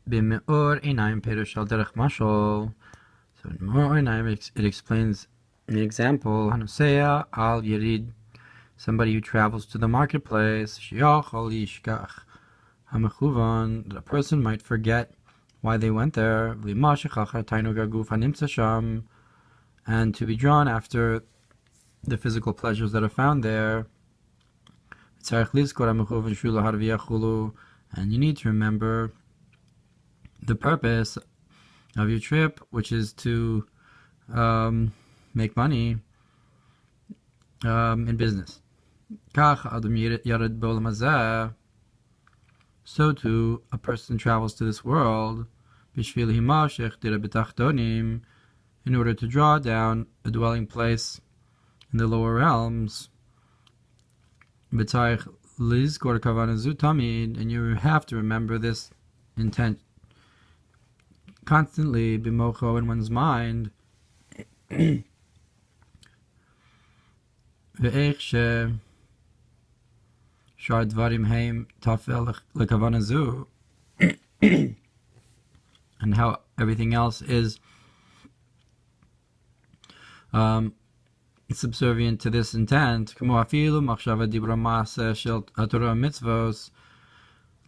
B'me'or einayim perush al derech mashal. So in Me'or Einayim it explains an example, Hanosea al Yerid, somebody who travels to the marketplace, Shiachal Yishkach HaMechuvan, that a person might forget why they went there, V'limashach achar tainug haguf hanimtza sham, and to be drawn after the physical pleasures that are found there. Tzarech lizkor hamechuvan shula harviachulu, and you need to remember the purpose of your trip, which is to make money in business. So too, a person travels to this world in order to draw down a dwelling place in the lower realms. And you have to remember this intent constantly, bimocho, in one's mind. And how everything else is subservient to this intent.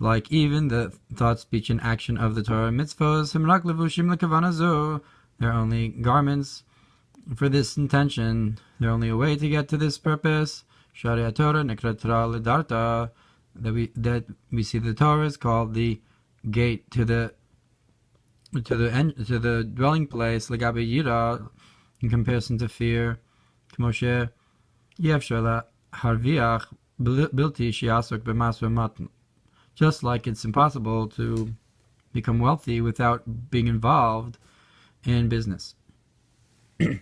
Like even the thought, speech, and action of the Torah mitzvos, they're only garments for this intention. They're only a way to get to this purpose. That we see the Torah is called the gate to the dwelling place. Legabe yira, in comparison to fear. Moshe yevshela harviach bilti shiasok b'mas v'matan. Just like it's impossible to become wealthy without being involved in business. So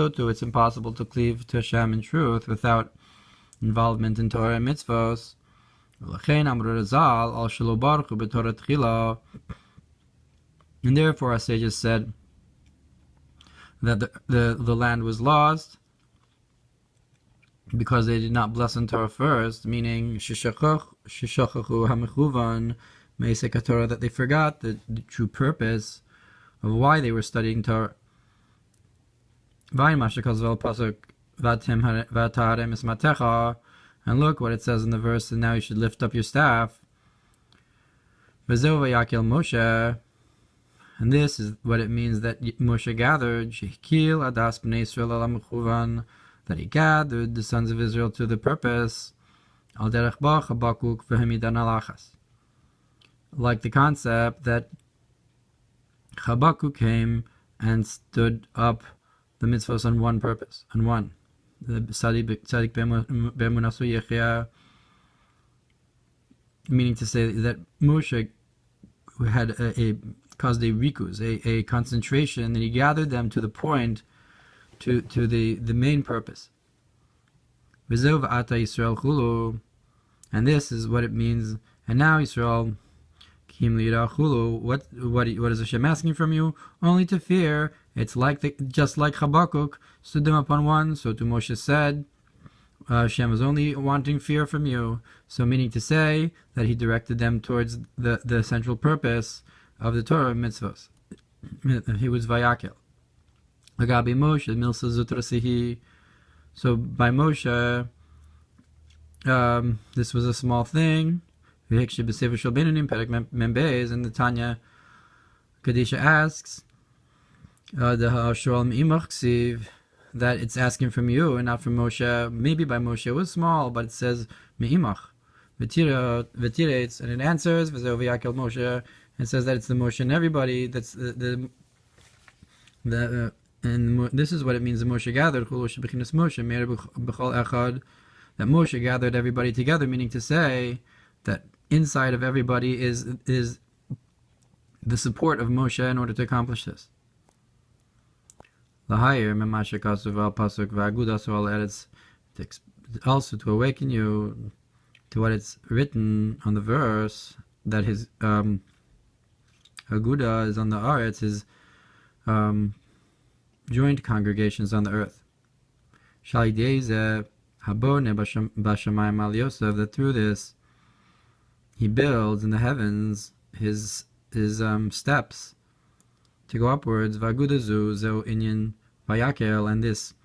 too, it's impossible to cleave to Hashem in truth without involvement in Torah and mitzvos. And therefore our sages said that the land was lost because they did not bless in Torah first, meaning Shishachachu HaMechuvan Meisek HaTorah, that they forgot the true purpose of why they were studying Torah. And look what it says in the verse, and now you should lift up your staff. Vayakel Moshe, and this is what it means that Moshe gathered, that he gathered the sons of Israel to the purpose, like the concept that Habakkuk came and stood up the mitzvahs on one purpose, on one. The Tzadik Be'emunasu Yechia, meaning to say that Moshe had caused a rikus, a concentration, and he gathered them to the point, to the main purpose. And this is what it means. And now Yisrael, what is Hashem asking from you? Only to fear. It's just like Habakkuk stood them upon one. So to Moshe said, Hashem is only wanting fear from you. So meaning to say that he directed them towards the central purpose of the Torah mitzvahs. He was Vayakel. Agabi Moshe milsa zutrasihi. So by Moshe, this was a small thing. And the Tanya Kadisha asks that it's asking from you and not from Moshe. Maybe by Moshe it was small, but it says me'imach v'tirates, and it answers Vayakel Moshe, and says that it's the Moshe and everybody. That's and this is what it means that Moshe gathered, that Moshe gathered everybody together, meaning to say that inside of everybody is the support of Moshe in order to accomplish this. Also to awaken you to what it's written on the verse, that his Aguda is on the Aretz, his joint congregations on the earth. Habone Bashamayim Al Yosef, that through this he builds in the heavens his steps to go upwards. Vagudazu Zeu Inyan Vayakel, and this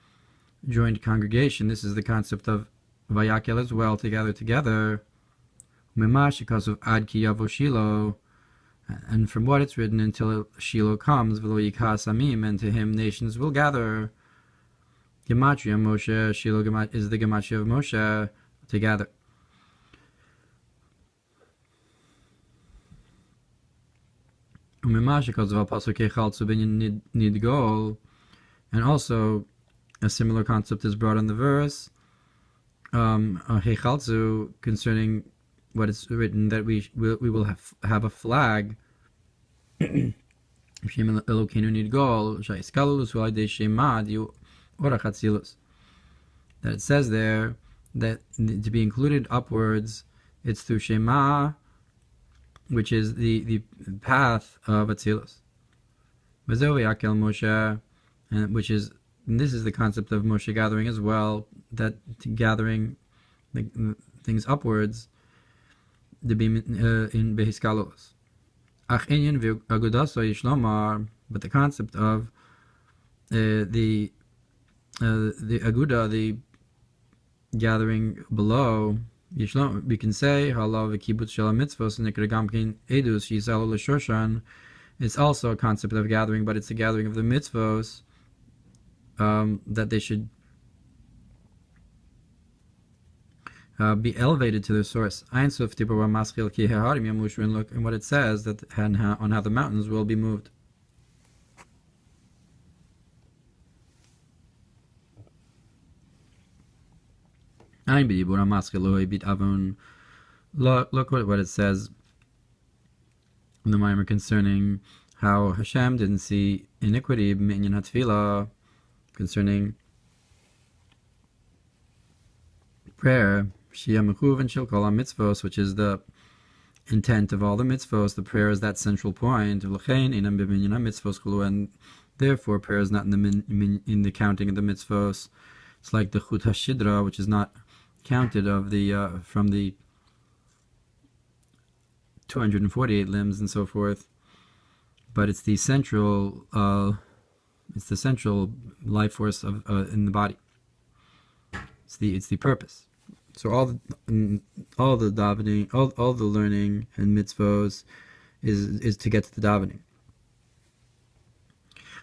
joined congregation, this is the concept of Vayakel as well, to gather together. Mimash, because of Ad Ki Yavo Shiloh, and from what it's written until Shiloh comes, V'lo Yikha Samim, and to him nations will gather. Gematria Moshe, Shiloh is the Gematria of Moshe, to gather. Umimash, because of Pasuk Echal Tzubinyan Nidgol, and also a similar concept is brought in the verse Hechalzu, concerning what is written, that we will have a flag. That it says there that to be included upwards, it's through Shema, which is the path of Atzilus. Vayakel Moshe, and this is the concept of Moshe gathering as well, that gathering things upwards, to be in Behiskalos. But the concept of the Aguda, the gathering below, we can say it's also a concept of gathering, but it's a gathering of the mitzvos, that they should be elevated to their source. And look at what it says, that on how the mountains will be moved. Look what it says in the Mamar concerning how Hashem didn't see iniquity concerning prayer, which is the intent of all the mitzvos. The prayer is that central point, and therefore prayer is not in the counting of the mitzvos. It's like the chut hashidra, which is not counted of the from the 248 limbs and so forth, but it's the central life force of in the body. It's the purpose. So all the davening, all the learning and mitzvos is to get to the davening.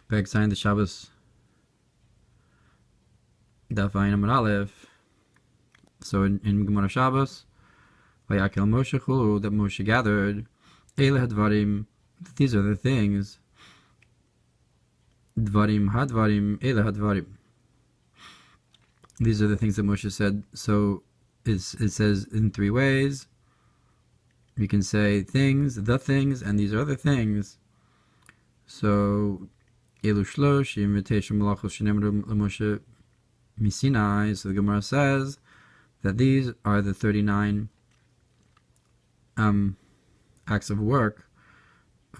Back sign the Shabbos Daf Ayin Amud Aleph. So in Gemara Shabbos, Vayakel Moshe Chulu, that Moshe gathered, Eile Hadvarim, these are the things, Dvarim Hadvarim, Eile Hadvarim. These are the things that Moshe said. So it says in three ways. You can say things, the things, and these are the things. So Elu Shlosh, invitation Malachos Shenemru Moshe Misinai. So the Gemara says that these are the 39 acts of work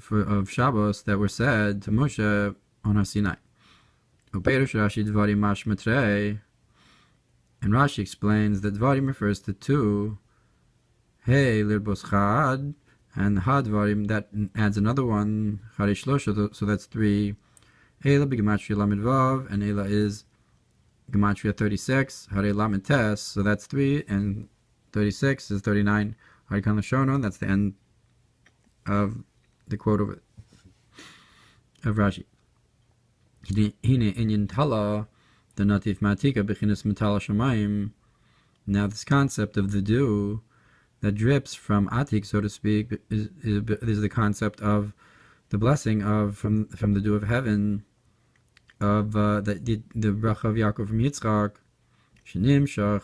of Shabbos that were said to Moshe on Har Sinai. Uperush Rashi Dvarim Mash Matrei. And Rashi explains that Dvarim refers to two. Hey, Lirbos Chad, and Hadvarim, that adds another one, Charish Losha, so that's three. Eila b'gematria Lamed Vav, and Eila is gematria 36. Hare Lamed Tes, so that's three, and 36 is 39. Harikan Lashonon, that's the end of the quote of Rashi. Hine Inyan Tala, the Natif Matika Bechinas Metal Shamayim. Now this concept of the dew that drips from Atik, so to speak, is the concept of the blessing of from the dew of heaven, of the bracha of Yaakov from Yitzchak, Shenim Shach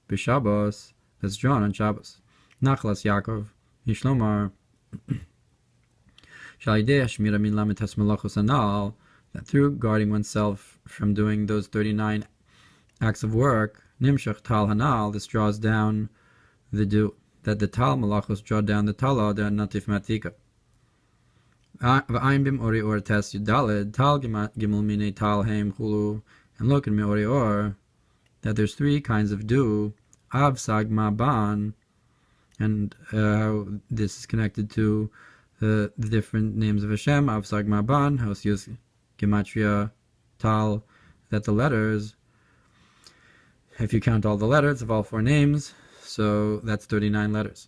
B'Shabbos, that's drawn on Shabbos. Nachlas Yaakov Yishlomar Shalidei Hashmira Min Lamet Hasmalachos Anal, that through guarding oneself from doing those 39 acts of work, Nimshach Tal Hanal, this draws down the dew, that the Tal Malachos draw down the Tala, the Natif Matika. V'ayim bim ori or tes yudaled, Tal gimel mine tal heim chulu, and look in me ori or, that there's three kinds of dew, Av, Sagma, Ban, and how this is connected to the different names of Hashem, Av, Sagma, Ban, how it's used Gematria, Tal, that the letters, if you count all the letters of all four names, so that's 39 letters.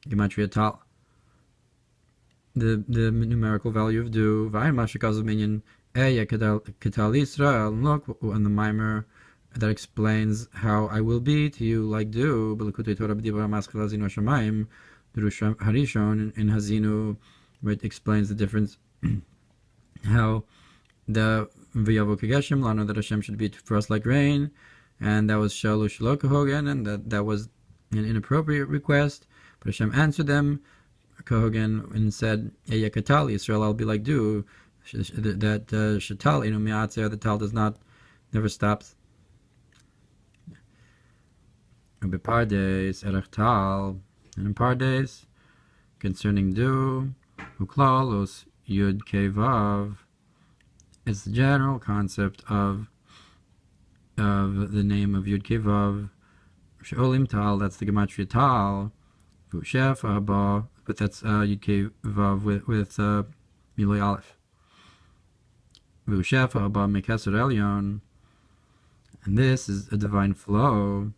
Gematria Tal. The numerical value of dew, Vayin Mashikaz of Minyan, Eya Ketal Israel, look, and the Mamar that explains how I will be to you like dew, Belakutei Torah B'dibra Maskal Hazinu Shamayim, Drush Harishon, in Hazinu, where it explains the difference, how the V'yavo Kageshem, Lano, that Hashem should be for us like rain, and that was Shalu Shalokahogan, and that was an inappropriate request, but Hashem answered them, Kahogan, and said, Eya Ketal Israel, I'll be like dew, that Shatal, the tal does not, never stops. Pardes, Erech Tal, and in Pardes, concerning dew, Uklalos, Yud Kevav, it's the general concept of the name of Yud Kevav, Sheolim Tal, that's the Gematria Tal, Vushef Abba, but that's Yud Kevav with Miloi Aleph. Vushef Abba Mekeser Elyon, and this is a divine flow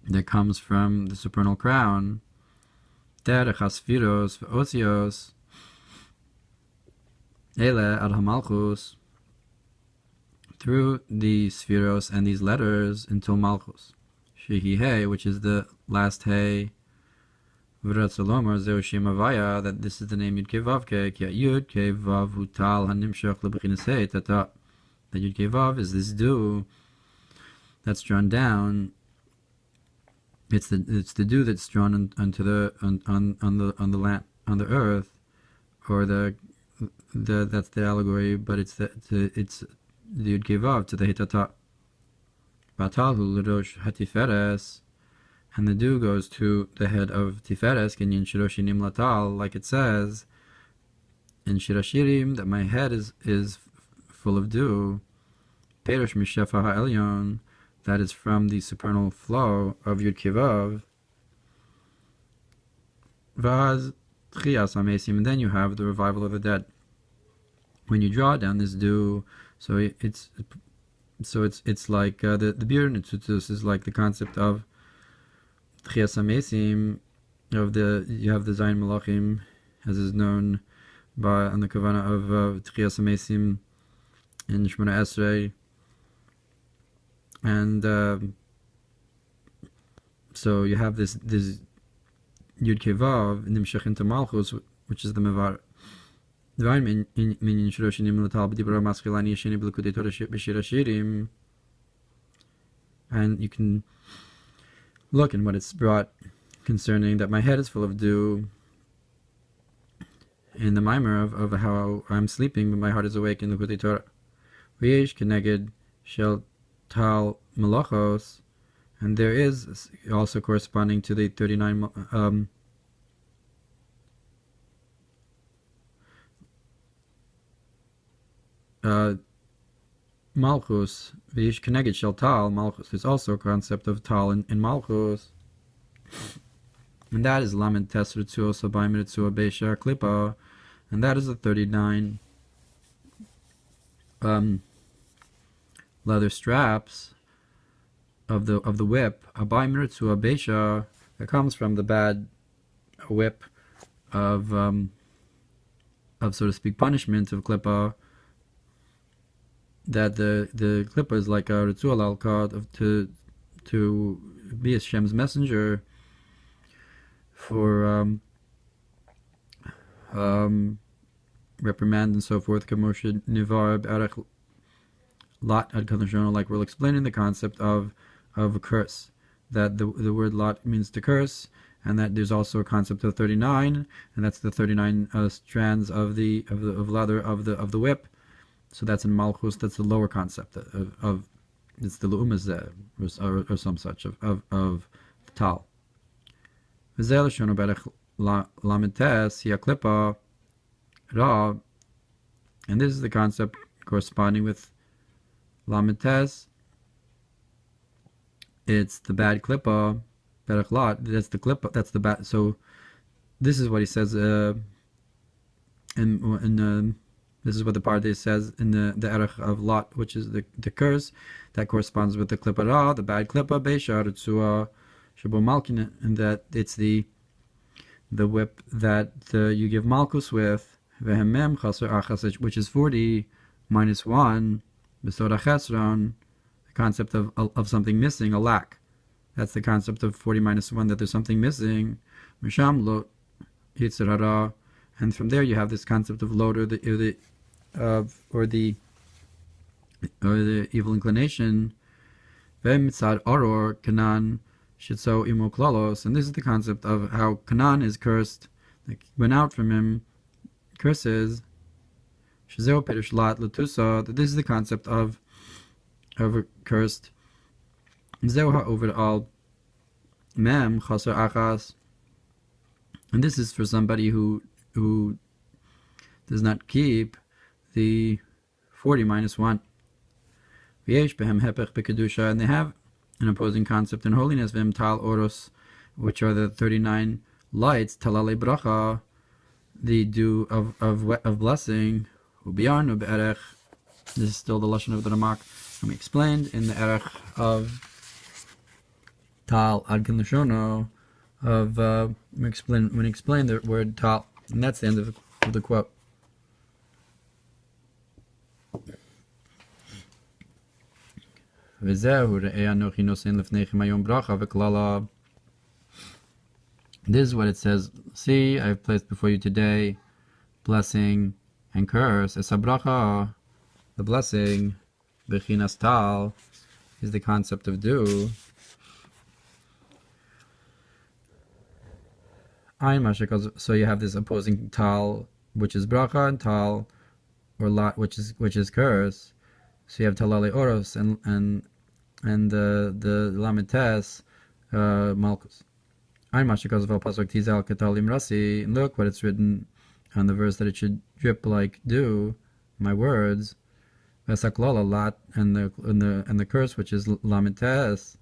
that comes from the supernal crown, Derech HaSfiros V'Osios, Ele Ad HaMalchus, through the Sphiros and these letters until Malchus. Shehi Hey, which is the last Hey, V'Ratzalomar Zeu Shem Avaya, that this is the name Yud Kevav Ke, Ki Yud Kevav Utal HaNimshach L'B'chinas Hey Tata. That Yud Kevav is this dew that's drawn down. It's the dew that's drawn onto the on the land, on the earth, or that's the allegory, but it's the Yud Kevav to the Hitata. Batalhu l'rosh hatiferes, and the dew goes to the head of Tiferes, Kenyan Shiroshinim Latal, like it says in Shirashirim, that my head is full of dew. Perush Mishefa Ha'elyon, that is from the supernal flow of Yud Kevav. Vaz Chias Amesim, and then you have the revival of the dead. When you draw down this dew, so it's like the Bir Netzutus is like the concept of Chias Amesim, you have the Zayin Malachim, as is known on the Kavana of Chias Amesim in Shemona Esrei. And so you have this Yud Kevav Nimshach into Malchus, which is the Mevar. And you can look in what it's brought concerning that my head is full of dew in the Mamar of how I'm sleeping, but my heart is awake in the Likutei Torah. V'yesh keneged shel Tal Malachos, and there is also corresponding to the 39 Malchus, V'ish Keneged Shel Tal Malchus. There's also a concept of Tal in Malchus, and that is Lamed Tes Ritzuo Sabayim Ritzuo Beisha Klippa, and that is the 39 leather straps of the whip, Abayim Ritzuo Beisha, that comes from the bad whip of so to speak punishment of Klippa. That the Klippa is like a Ritzual al-Kad to be Hashem's messenger for reprimand and so forth. Kamoshe Nivar B'Arech Lot Ad Kadashona, like we're explaining the concept of a curse. That the word Lot means to curse, and that there's also a concept of 39, and that's the 39 strands of leather of the whip. So that's in Malchus. That's the lower concept of it's the Lu'umazeh or some such of Tal. V'zeh l'shono berech lamentes hi klipa ra, and this is the concept corresponding with lamentes, it's the bad klippa, berech lot. That's the klippa. That's the bad. So this is what he says. This is what the Pardes says in the erech of lot, which is the curse that corresponds with the klippa ra, the bad klippa, beisha ritzua shabo malkin, and that it's the whip that you give malchus with, vehemem chaser achas, which is 40 minus 1, besod achesron, the concept of something missing, a lack. That's the concept of 40 minus 1, that there's something missing. Misham lo yitzer hara, and from there you have this concept of lot, or the evil inclination. V'mitzad aror kanan shitzo imo klalos, and this is the concept of how Canaan is cursed, like went out from him curses. Shizeo perish lat latusa, that this is the concept of cursed. Zeo over all mem chaser achas, and this is for somebody who does not keep the 40 minus 1. V'yesh behem hepech b'kedusha, and they have an opposing concept in holiness, v'im tal oros, which are the 39 lights, talale bracha, the dew of blessing, ubiyan u'be'erech. This is still the lashon of the Ramak, and we explained in the erech of tal ad ken lashono, of when we explained the word tal, and that's the end of the quote. This is what it says. See, I have placed before you today blessing and curse. Esa bracha, the blessing, bechinas tal, is the concept of dew. So you have this opposing tal, which is bracha, and tal, or lot, which is curse. So you have talale oros and the lamites malchus. And look what it's written on the verse, that it should drip like dew, my words. Vesaklala lot, and the curse, which is lamites.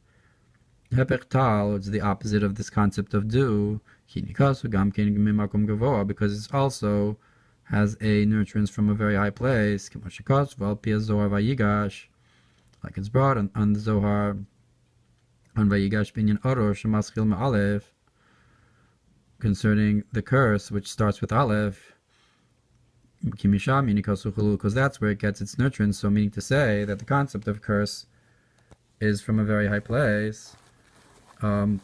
Hepech tal, it's the opposite of this concept of dew. Because it also has a nurturance from a very high place, like it's brought on the Zohar, on Vayigash binyan aror shemaschil me'alef, concerning the curse which starts with aleph, because that's where it gets its nurturance. So meaning to say that the concept of curse is from a very high place. And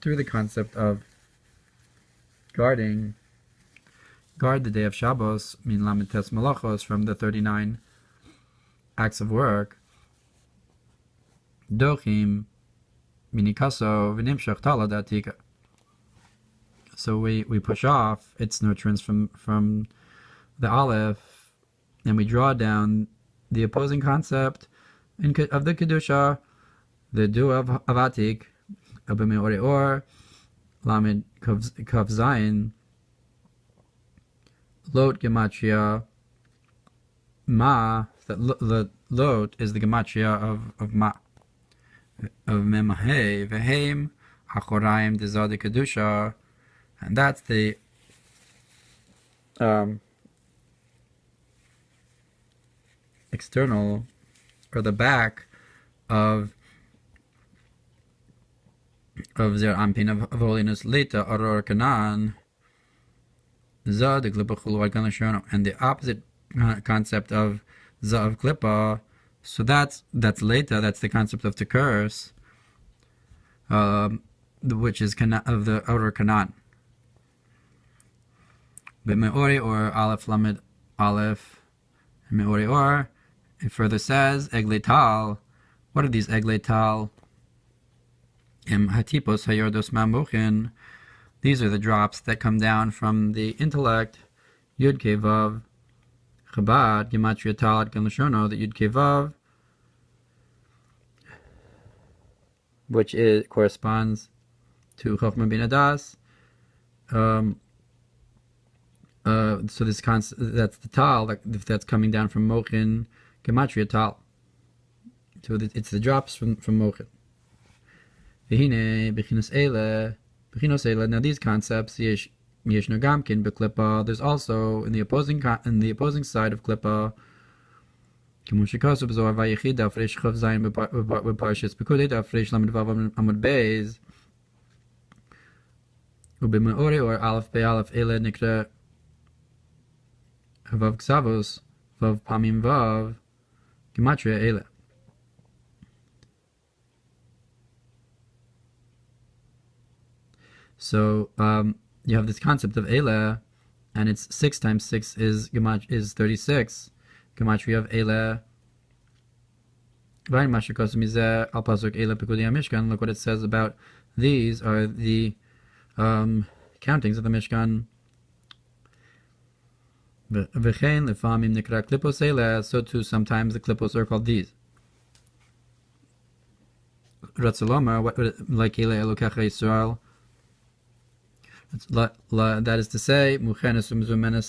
through the concept of guard the day of Shabbos, min lamites malachos, from the 39 acts of work, dochim minikaso v'nimshach tala datika. So we push off its nurturance from the aleph, and we draw down the opposing concept of the kedusha, the dew of atik, abemei or lamed kav zayin, lot gematria ma. The lot is the gematria of ma, of memahe vehem achoraim dezad kedusha, and that's the external, or the back of Zer Ampin of holiness, Leta Aror Kanan, Za de Klippa Chulu Gan Lashono, and the opposite concept of Za of Klippa. So that's Leta, that's the concept of the curse, which is of the outer Kanan. But Meori, or Aleph Lamed Aleph, Meori, or it further says Egle Tal. What are these Egle Tal? Hatipos Hayordos Mamuchin. These are the drops that come down from the intellect. Yud Kevav Chabad Gematria Tal Gan Lashono, that Yud Kevav which corresponds to Chochmah Bin Adas. So this that's the tal, if that's coming down from Mochin, Gematria tal. So it's the drops from Mochin. V'hine b'chinos eile. Now these concepts, yesh no gamkin b'klippa. There's also in the opposing side of klippa. Kemushikasu b'zohar vayechid daf reish chav zayin b'parshas b'kudei daf reish lamed vav amud beis. U'b'meore or aleph be'aleph eile nikra vav ksavos vav pamim vav gematria eile. So you have this concept of Eile, and it's 6 times 6 is 36. Gematria of Eile. Look what it says about these are the countings of the Mishkan. So too sometimes the klipos are called these. Like Eile Elokecha Yisrael. That is to say, that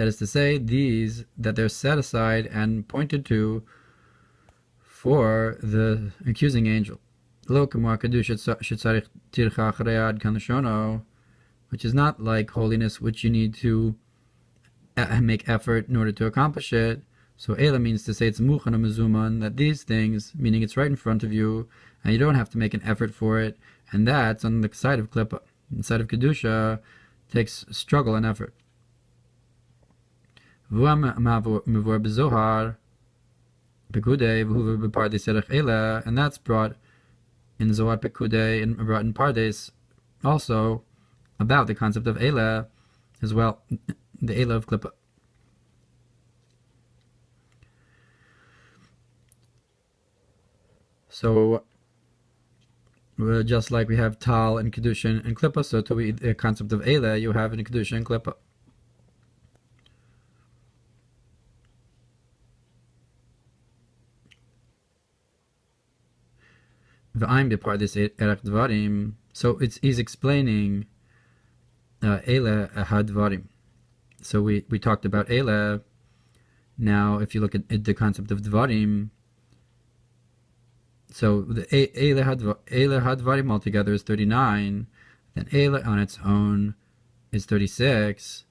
is to say, these that they're set aside and pointed to for the accusing angel, which is not like holiness, which you need to make effort in order to accomplish it. So Eila means to say it's muchan mezuman, that these things, meaning it's right in front of you, and you don't have to make an effort for it. And that's on the side of Klippa. The side of Kedusha takes struggle and effort. And that's brought in Zohar Pekudei and brought in Pardes also about the concept of Eila as well, the Eila of Klippa. So just like we have Tal and Kedushin and Klippa, so to the concept of Eila you have in Kedushin and Klippa. So he's explaining Eila Hadvarim. So we talked about Eila. Now if you look at the concept of Dvarim, so the Eila Hadvarim altogether is 39, then Eila on its own is 36.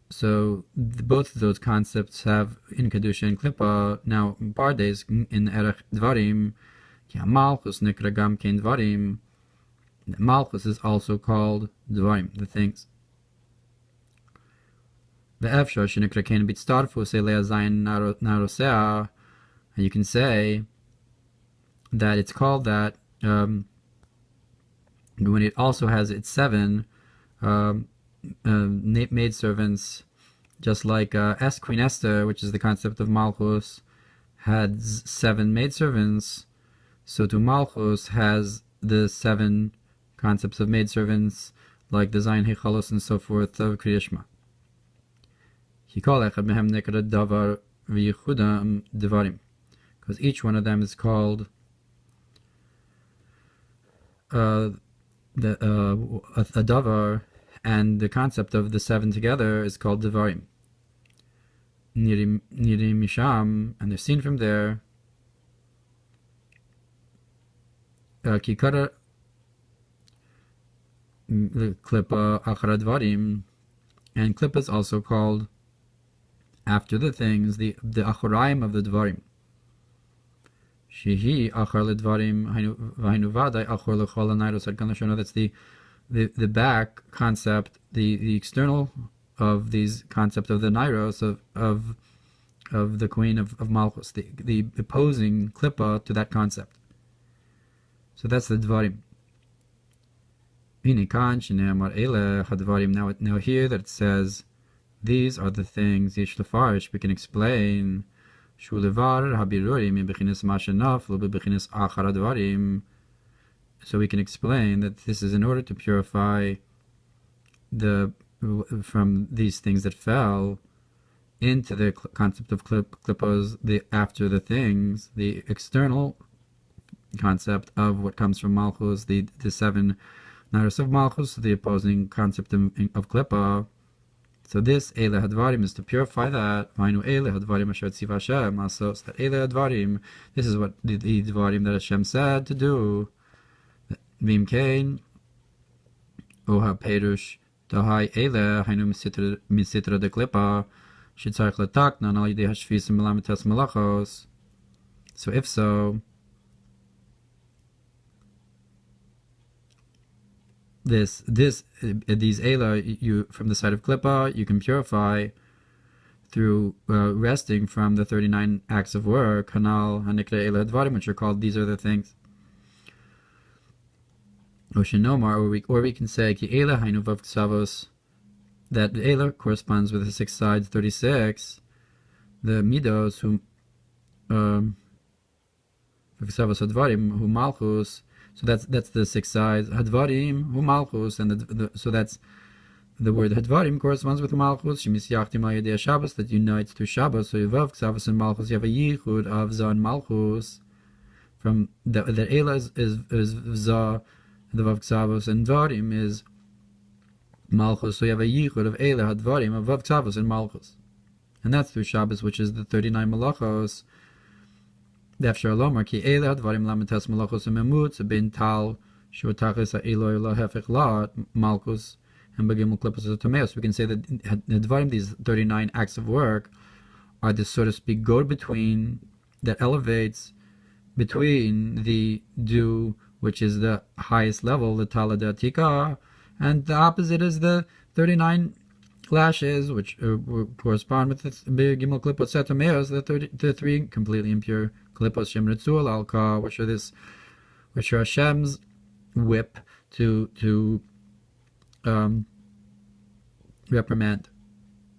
So both of those concepts have in Kedusha and Klippa. Now Pardes in Erech Dvarim, Malchus Nikra Gam Kein Dvarim. Malchus is also called Dvarim, the things. The Efshar Shinikra Kein Bitstarfu Selea Zayin Narosea, and you can say that it's called that when it also has its 7 maidservants, just like Queen Esther, which is the concept of Malchus, had 7 maidservants. So to Malchus has the 7 concepts of maidservants, like the Zayin Hechalos and so forth of Kriyashma. Because each one of them is called a davar, and the concept of the 7 together is called Devarim. Nirim Misham, and they're seen from there. Kikara Klippa Achara Dvarim, and Klippa is also called after the things, the Achoraim of the Dvarim. Shehi Achar Ledvarim V'hainu Vadai Achor L'chol Anairos Ad Kanashona. That's the back concept, the external of these concept of the Nairos of the Queen of Malchus, the opposing Klippa to that concept. So that's the Dvarim. Now here that it says these are the things Yesh Lefarish, we can explain. So we can explain that this is in order to purify from these things that fell into the concept of klippos, the after the things, the external concept of what comes from Malchus, the 7 Naros of Malchus, the opposing concept of Klippa. So this Eile Hadvarim is to purify that. Vainu Eile Hadvarim Asher Tziva Hashem. Also, so that Eile Hadvarim, this is what the Dvarim that Hashem said to do. Vim Kain, Oha Perush, Dahai Eile, Hainu Misitra de Klippa, Shitzarech Latakna, Al Yidei Hashvis Melamitas Malachos. So if so, these Eila, you from the side of Klippa, you can purify through resting from the 39 acts of work, Hanal, Hanikra Eila Hadvarim, which are called, these are the things. Oshinomar, or we can say, Ki Eila Hainu Vav Ksavos, that the Eila corresponds with the 6 sides, 36, the Midos, who Ksavos Hadvarim, who Malchus. So that's the 6 sides. Hadvarim, hu Malchus, and so that's the word Hadvarim corresponds with Malchus. Shemisyachtim al Yedei Shabbos, that unites through Shabbos. So Yuvav Ksavos and Malchus, you have a yichud of Zah and Malchus. From the Eila is Zah, the Vav Ksavos, and Dvarim is Malchus. So you have a yichud of Eila, Hadvarim, of Vav Ksavos and Malchus, and that's through Shabbos, which is the 39 Malachos. After Alomar, Ki Eila Hadvarim Lamitas Malachos Memut Bin Tal Shuatachis Eloi Lahefich La Malchus and Begimul Klippos Tomeos. We can say that the Dvarim, these 39 acts of work, are the, so to speak, go-between that elevates between the dew, which is the highest level, the Tala Datika, and the opposite is the 39 lashes, which correspond with the Begimul Klippos Tomeos, the 3 completely impure Klippos Shem Ritzul Alka, which are Hashem's whip to reprimand.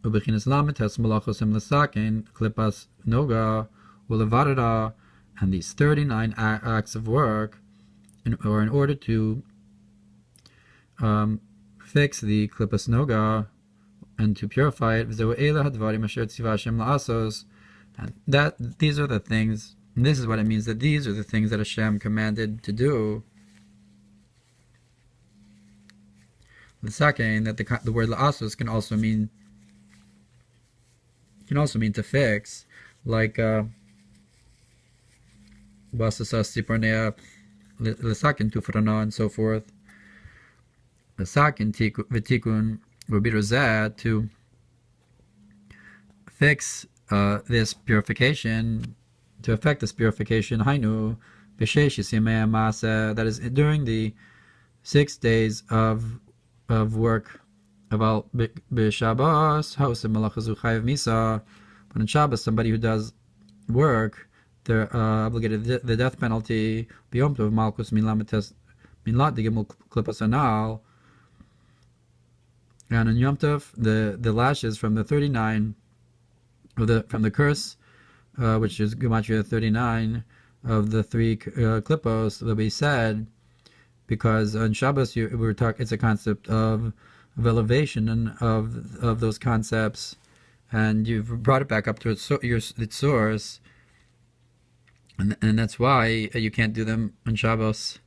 Ubechinas Lamites Malachos Em Lesakin Klippas Noga Ulevarada, and these 39 acts of work, in order to fix the Klippas Noga and to purify it. And that these are the things. And this is what it means, that these are the things that Hashem commanded to do. The second, that the word la'asos can also mean to fix, like basasas sipornea lesakin tufrana, and so forth. The second v'tikun v'birozat, to fix this purification, to effect this purification, Hainu b'sheshis yemei masa, that is during the 6 days of work. About b'Shabbos, hosem malachazu chayav misa. But on Shabbos, somebody who does work, they're obligated the death penalty. B'yom tov malchus min lamites min lat digimul klipas anal. And on Yom Tov, the lashes from the 39, from the curse, which is Gematria 39, of the 3 klippos, will be said, because on Shabbos it's a concept of elevation and of those concepts, and you've brought it back up to its source, and that's why you can't do them on Shabbos.